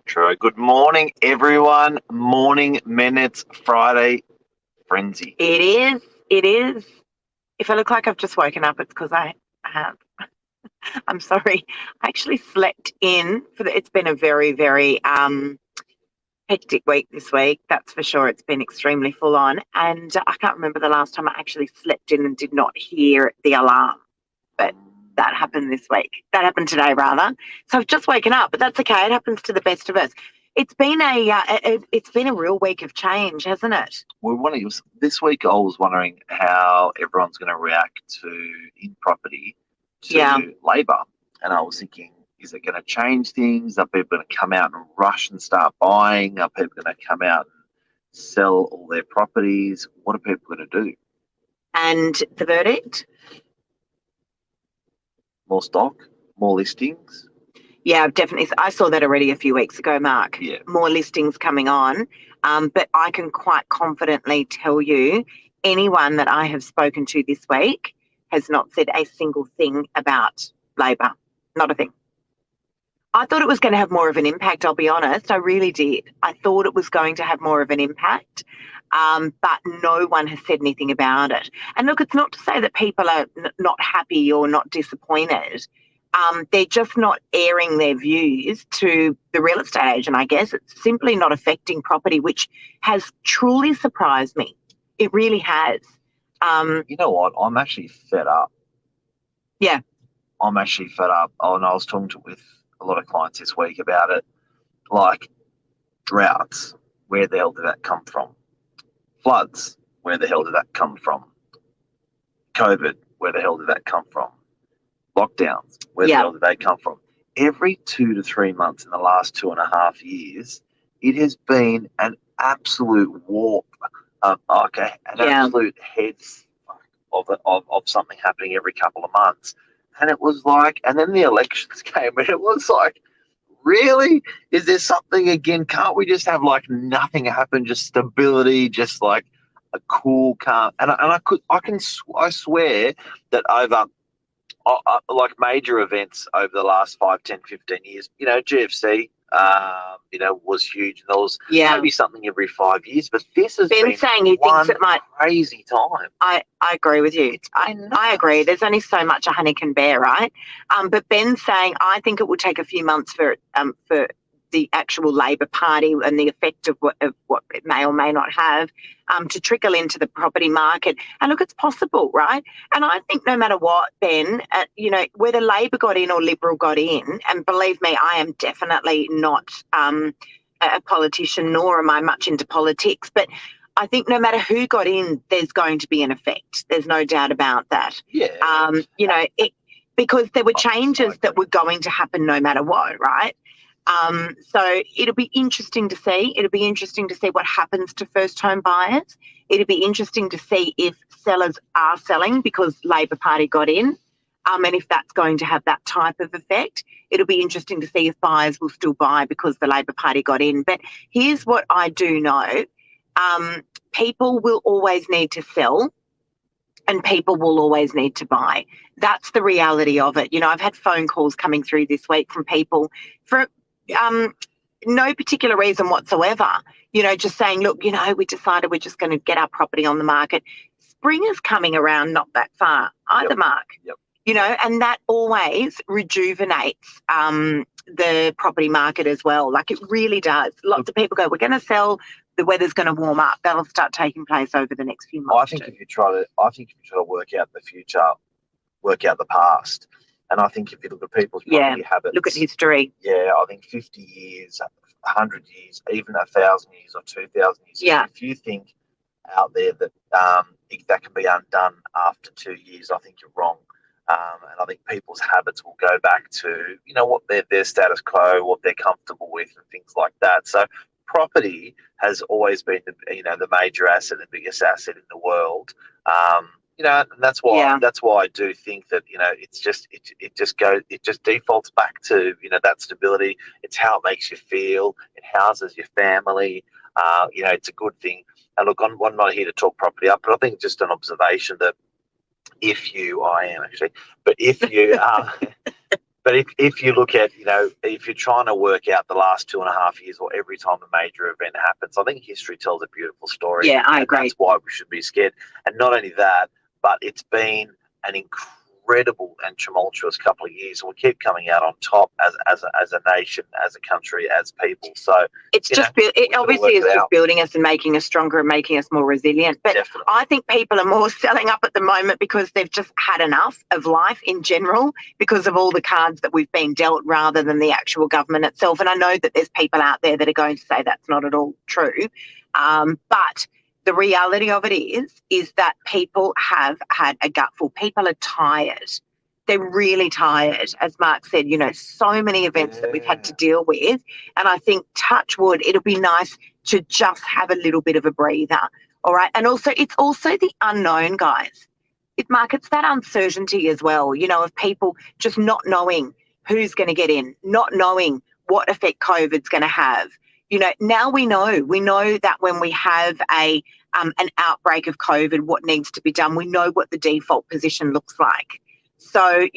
True. Good morning, everyone. Morning Minutes Friday Frenzy. It is. It is. If I look like I've just woken up, it's because I have. I'm sorry. I actually slept in for the. It's been a very, very hectic week this week. That's for sure. It's been extremely full on, and I can't remember the last time I actually slept in and did not hear the alarm. But that happened this week. That happened today, rather. So I've just woken up, but that's okay. It happens to the best of us. It's been a real week of change, hasn't it? This week. I was wondering how everyone's going to react in property Yeah. to Labor, and I was thinking, is it going to change things? Are people going to come out and rush and start buying? Are people going to come out and sell all their properties? What are people going to do? And the verdict? More stock, more listings. Yeah, definitely. I saw that already a few weeks ago, Mark. Yeah. More listings coming on. But I can quite confidently tell you anyone that I have spoken to this week has not said a single thing about Labor. Not a thing. I thought it was going to have more of an impact, I'll be honest. I really did. I thought it was going to have more of an impact, but no one has said anything about it. And look, it's not to say that people are not happy or not disappointed. They're just not airing their views to the real estate agent, I guess. It's simply not affecting property, which has truly surprised me. It really has. You know what? I'm actually fed up. Yeah. I'm actually fed up. Oh, and I was talking with a lot of clients this week about it. Like droughts, where the hell did that come from? Floods, where the hell did that come from? COVID, where the hell did that come from? Lockdowns, where the hell did they come from? Every 2 to 3 months in the last 2.5 years, it has been an absolute warp. Absolute heads of something happening every couple of months. And it was like, and then the elections came, and it was like, really? Is there something again? Can't we just have like nothing happen, just stability, just like a cool, calm? I swear that over like major events over the last 5, 10, 15 years, GFC, was huge. And there was maybe something every 5 years, but this has been saying he one thinks it might crazy time. I agree with you. I agree. There's only so much a honey can bear, right? But Ben's saying I think it will take a few months for the actual Labor Party and the effect of what it may or may not have to trickle into the property market. And look, it's possible, right? And I think no matter what, Ben, whether Labor got in or Liberal got in, and believe me, I am definitely not a politician, nor am I much into politics, but I think no matter who got in, there's going to be an effect. There's no doubt about that. Yeah. Because there were changes that were going to happen no matter what, right? So it'll be interesting to see. It'll be interesting to see what happens to first home buyers. It'll be interesting to see if sellers are selling because Labor Party got in, and if that's going to have that type of effect. It'll be interesting to see if buyers will still buy because the Labor Party got in. But here's what I do know. People will always need to sell and people will always need to buy. That's the reality of it. I've had phone calls coming through this week from people for no particular reason whatsoever, just saying, look, we decided we're just going to get our property on the market. Spring is coming around not that far either, Mark. Yep. And that always rejuvenates the property market as well. Like it really does. Lots of people go, we're going to sell, the weather's going to warm up. That'll start taking place over the next few months. I think if you try to work out the future, work out the past. And I think if you look at people's property habits, look at history. Yeah, I think 50 years, 100 years, even 1,000 years or 2,000 years. Yeah. If you think out there that that can be undone after 2 years, I think you're wrong. And I think people's habits will go back to, what their status quo, what they're comfortable with and things like that. So property has always been the major asset, the biggest asset in the world. And that's why I do think that it just defaults back to that stability. It's how it makes you feel. It houses your family. It's a good thing. And look, I'm not here to talk property up, but I think just an observation that if you But if you look at, if you're trying to work out the last 2.5 years or every time a major event happens, I think history tells a beautiful story. Yeah, I agree. That's why we should be scared. And not only that, but it's been an incredible and tumultuous couple of years, and we keep coming out on top as a nation, as a country, as people. So it's just it obviously is just building us and making us stronger and making us more resilient. But definitely. I think people are more selling up at the moment because they've just had enough of life in general because of all the cards that we've been dealt rather than the actual government itself. And I know that there's people out there that are going to say that's not at all true. But the reality of it is that people have had a gutful. People are tired. They're really tired. As Mark said, so many events that we've had to deal with. And I think, touch wood, it'll be nice to just have a little bit of a breather. All right. And also, it's also the unknown, guys. Mark, it's that uncertainty as well, of people just not knowing who's going to get in, not knowing what effect COVID's going to have. Now we know that when we have an outbreak of COVID, what needs to be done, we know what the default position looks like. So,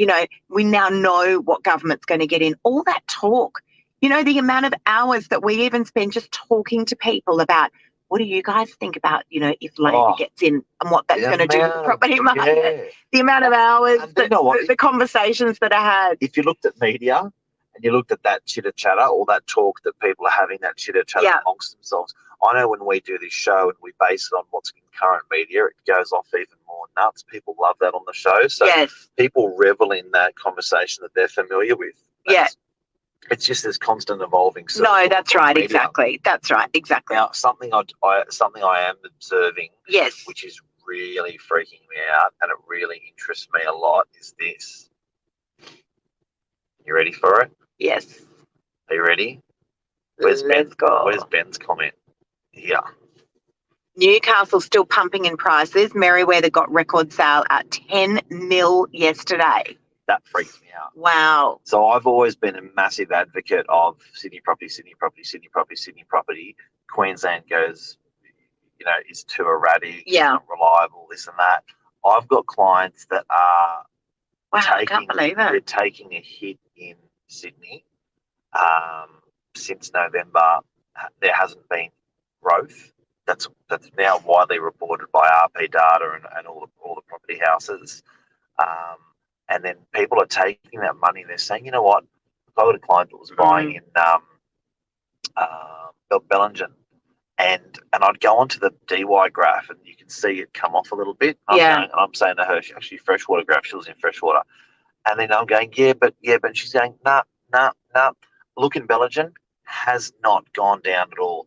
we now know what government's going to get in. All that talk, the amount of hours that we even spend just talking to people about what do you guys think about, if Labor gets in and what that's going to do to the property market. Yeah. The amount of hours, the conversations that are had. If you looked at media, and you looked at that chitter-chatter, all that talk that people are having, that chitter-chatter amongst themselves. I know when we do this show and we base it on what's in current media, it goes off even more nuts. People love that on the show. So people revel in that conversation that they're familiar with. It's just this constant evolving. No, that's right. Exactly. That's right. Exactly. Now, something I am observing, which is really freaking me out and it really interests me a lot, is this. You ready for it? Yes. Are you ready? Where's Ben's comment? Here. Newcastle still pumping in prices. Merewether got record sale at 10 mil yesterday. That freaks me out. Wow. So I've always been a massive advocate of Sydney property, Sydney property, Sydney property, Sydney property. Queensland goes, is too erratic, not reliable, this and that. I've got clients that are I can't believe it. They're taking a hit in Sydney. Since November, there hasn't been growth. That's now widely reported by RP Data and all the property houses. And then people are taking that money and they're saying, you know what? I've got a client that was buying in Bellingen, and I'd go onto the DY graph and you can see it come off a little bit. I'm saying to her, actually freshwater graph, she was in freshwater. And then I'm going, but she's going, nah. Look in Bellingen, has not gone down at all.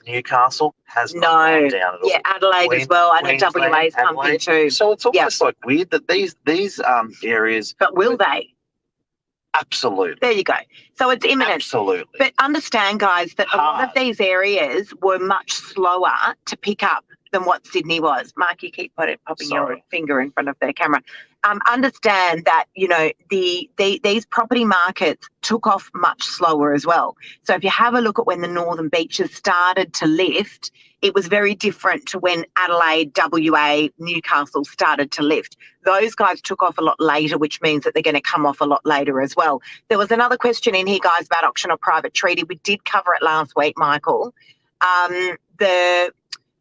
Newcastle has not gone down at all. Yeah, Adelaide as well. I know WA's pumping too. So it's almost like weird that these areas. But will they? Absolutely. There you go. So it's imminent. Absolutely. But understand, guys, that a lot of these areas were much slower to pick up than what Sydney was. Mark, you keep popping your finger in front of the camera. Understand that, these property markets took off much slower as well. So if you have a look at when the Northern Beaches started to lift, it was very different to when Adelaide, WA, Newcastle started to lift. Those guys took off a lot later, which means that they're going to come off a lot later as well. There was another question in here, guys, about auction or private treaty. We did cover it last week, Michael.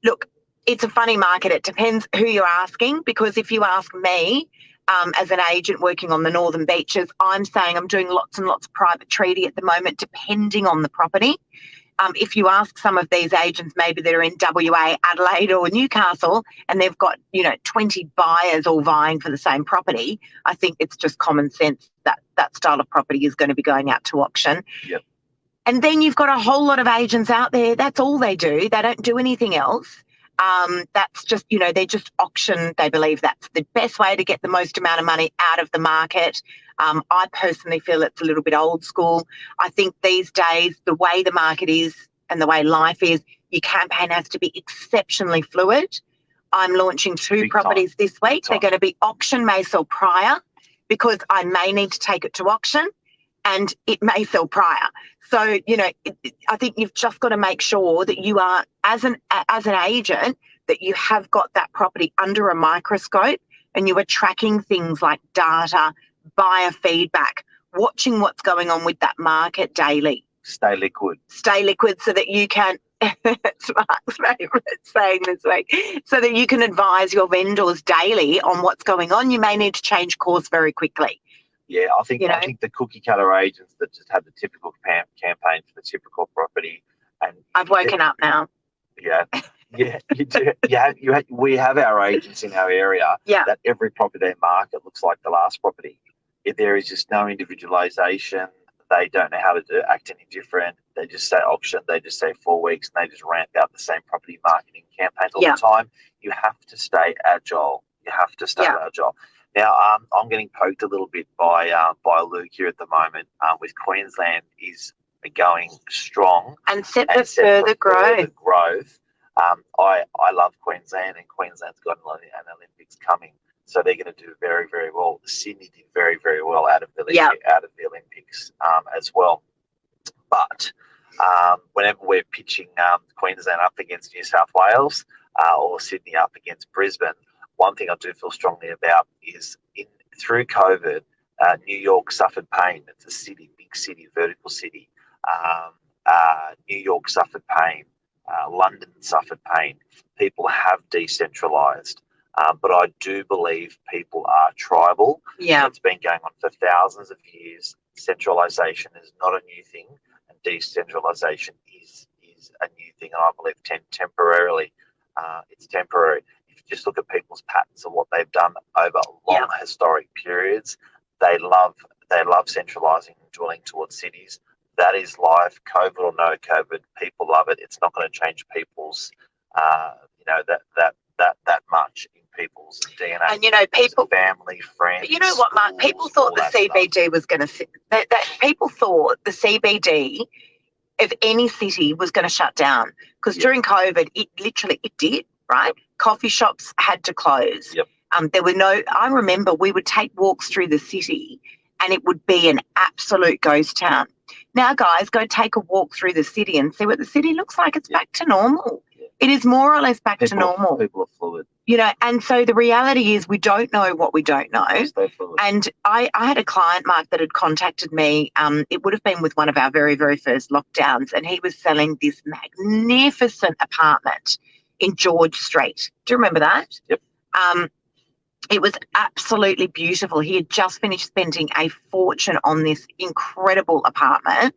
Look, it's a funny market. It depends who you're asking, because if you ask me, as an agent working on the Northern Beaches, I'm saying I'm doing lots and lots of private treaty at the moment, depending on the property. If you ask some of these agents, maybe they're in WA, Adelaide or Newcastle, and they've got, 20 buyers all vying for the same property, I think it's just common sense that that style of property is going to be going out to auction. Yep. And then you've got a whole lot of agents out there, that's all they do. They don't do anything else. That's just, they just auction. They believe that's the best way to get the most amount of money out of the market. I personally feel it's a little bit old school. I think these days, the way the market is and the way life is, your campaign has to be exceptionally fluid. I'm launching two properties this week. They're going to be auction, may sell prior, because I may need to take it to auction and it may sell prior. So, I think you've just got to make sure that you are, as an agent, that you have got that property under a microscope and you are tracking things like data, buyer feedback, watching what's going on with that market daily. Stay liquid. Stay liquid so that you can, it's Mark's favourite saying this week, so that you can advise your vendors daily on what's going on. You may need to change course very quickly. Yeah, I think the cookie cutter agents that just have the typical campaign for the typical property, and I've woken up now. Yeah, you do. We have our agents in our area that every property they market looks like the last property. If there is just no individualization, they don't know how to act any different. They just say auction, they just say 4 weeks, and they just ramp out the same property marketing campaigns all the time. You have to stay agile. Agile. Now, I'm getting poked a little bit by Luke here at the moment. With Queensland is going strong and set for further growth. I love Queensland, and Queensland's got an Olympics coming, so they're going to do very, very well. Sydney did very, very well out of the Olympics as well. But whenever we're pitching Queensland up against New South Wales or Sydney up against Brisbane, one thing I do feel strongly about is through COVID, New York suffered pain. It's a city, big city, vertical city. New York suffered pain. London suffered pain. People have decentralised. But I do believe people are tribal. Yeah. It's been going on for thousands of years. Centralisation is not a new thing, and decentralisation is a new thing. And I believe temporarily, it's temporary. If you just look at people's patterns of what they've done over long historic periods, they love centralising and dwelling towards cities. That is life, COVID or no COVID. People love it. It's not going to change people's, that much in people's DNA. And people, family, friends. You know what, Mark? People thought the CBD was going to. People thought the CBD of any city was going to shut down because during COVID, it did. Right, coffee shops had to close. Yep. There were no. I remember we would take walks through the city, and it would be an absolute ghost town. Now, guys, go take a walk through the city and see what the city looks like. It's back to normal. Yeah. It is more or less back to normal. People are fluid. And so the reality is we don't know what we don't know. And I had a client, Mark, that had contacted me. It would have been with one of our very, very first lockdowns, and he was selling this magnificent apartment in George Street. Do you remember that? Yep. It was absolutely beautiful. He had just finished spending a fortune on this incredible apartment,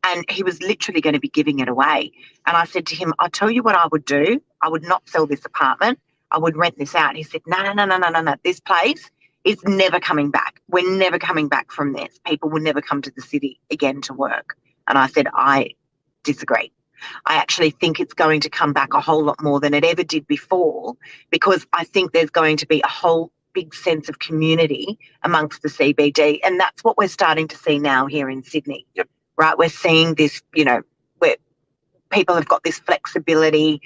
and he was literally going to be giving it away. And I said to him, I'll tell you what I would do. I would not sell this apartment. I would rent this out. He said, no. This place is never coming back. We're never coming back from this. People will never come to the city again to work. And I said, I disagree. I actually think it's going to come back a whole lot more than it ever did before, because I think there's going to be a whole big sense of community amongst the CBD. And that's what we're starting to see now here in Sydney. Yep. Right? We're seeing this, where people have got this flexibility.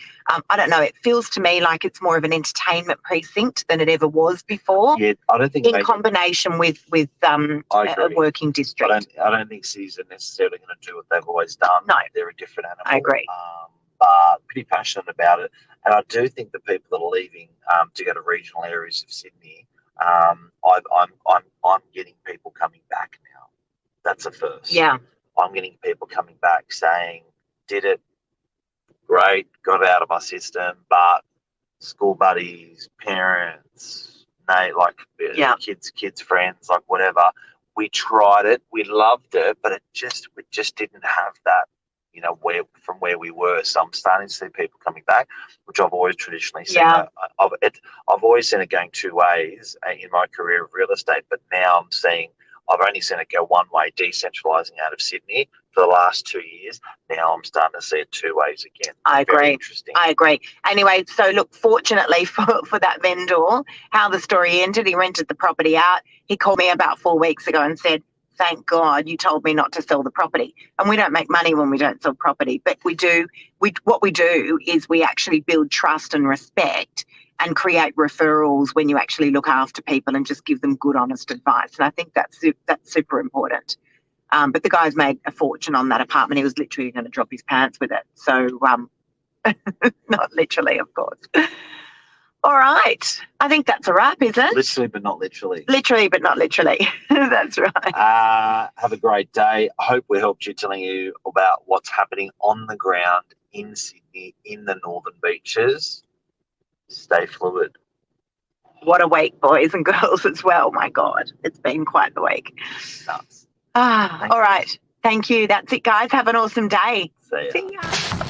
I don't know, it feels to me like it's more of an entertainment precinct than it ever was before. Yeah, I don't think combination with a working district. I don't think cities are necessarily going to do what they've always done. No. They're a different animal. I agree. But pretty passionate about it. And I do think the people that are leaving to go to regional areas of Sydney, I'm getting people coming back now. That's a first. Yeah. I'm getting people coming back saying, did it, great, got it out of my system, but school buddies, parents, kids, friends, like whatever, we tried it, we loved it, but we just didn't have that, from where we were. So I'm starting to see people coming back, which I've always traditionally seen. Yeah. I've always seen it going two ways in my career of real estate, but now I've only seen it go one way, decentralising out of Sydney for the last 2 years. Now I'm starting to see it two ways again. I agree. Very interesting. I agree. Anyway, so look, fortunately for that vendor, how the story ended, he rented the property out. He called me about 4 weeks ago and said, thank God you told me not to sell the property. And we don't make money when we don't sell property, but what we do is we actually build trust and respect and create referrals when you actually look after people and just give them good, honest advice. And I think that's super important. But the guy's made a fortune on that apartment. He was literally going to drop his pants with it. So, not literally, of course. All right. I think that's a wrap, is it? Literally, but not literally. Literally, but not literally. That's right. Have a great day. I hope we helped you telling you about what's happening on the ground in Sydney, in the Northern Beaches. Stay fluid. What a week, boys and girls, as well. My God, it's been quite the week. Nuts. All right. Thank you. That's it, guys. Have an awesome day. See ya. See ya.